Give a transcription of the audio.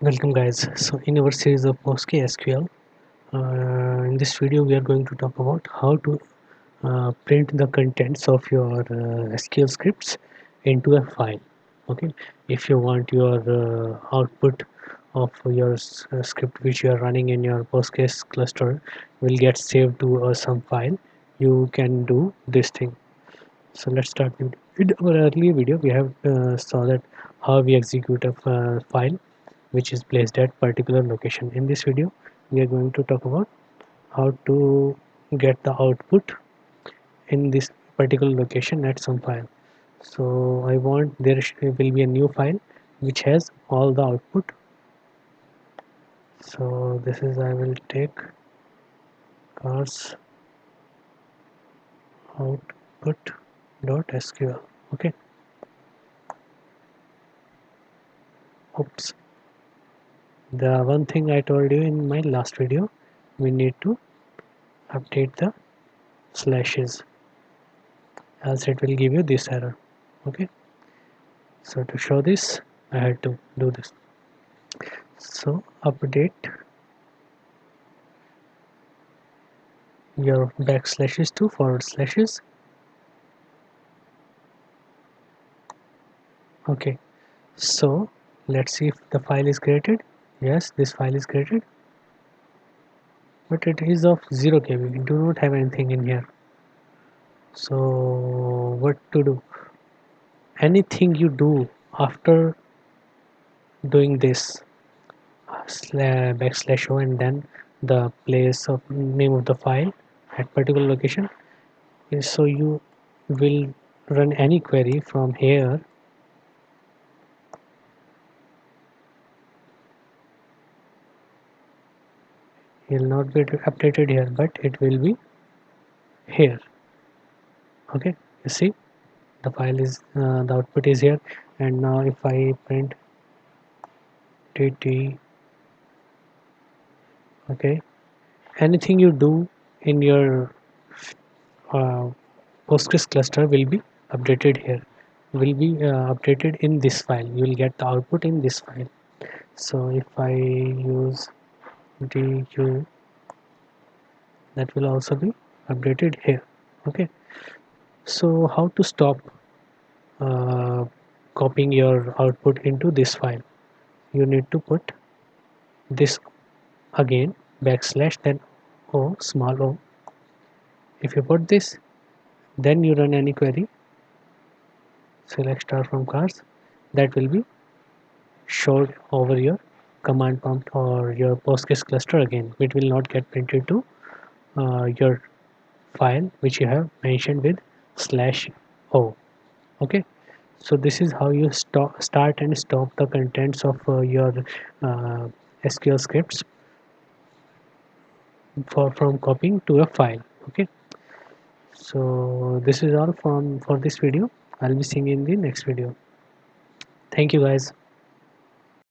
Welcome guys. So in our series of PostgreSQL, in this video we are going to talk about how to print the contents of your SQL scripts into a file. Okay, if you want your output of your script which you are running in your Postgres cluster will get saved to some file, you can do this thing. So let's start with in our earlier video. We have saw that how we execute a file which is placed at particular location. In this video we are going to talk about how to get the output in this particular location at some file. So I want will be a new file which has all the output. So this is I will take cars output.sql. Okay, oops, the one thing I told you in my last video, we need to update the slashes, else it will give you this error. Okay, so to show this I had to do this. So update your backslashes to forward slashes. Okay, so let's see if the file is created. Yes, this file is created, but it is of 0 KB. We do not have anything in here. So what to do? Anything you do after doing this backslash o and then the place of name of the file at particular location is, so you will run any query from here, it will not be updated here but it will be here. Okay, you see the file is the output is here. And now if I print tt, okay, anything you do in your uh, Postgres cluster will be updated here, will be updated in this file. You will get the output in this file. So if I use du, that will also be updated here. Okay, so how to stop uh, copying your output into this file? You need to put this again backslash then o small o. If you put this, then you run any query, select star from cars, that will be showed over your command prompt or your Postgres cluster again. It will not get printed to your file which you have mentioned with slash o. Okay, so this is how you start and stop the contents of your uh, SQL scripts from copying to a file. Okay, so this is all from for this video. I'll be seeing you in the next video. Thank you guys.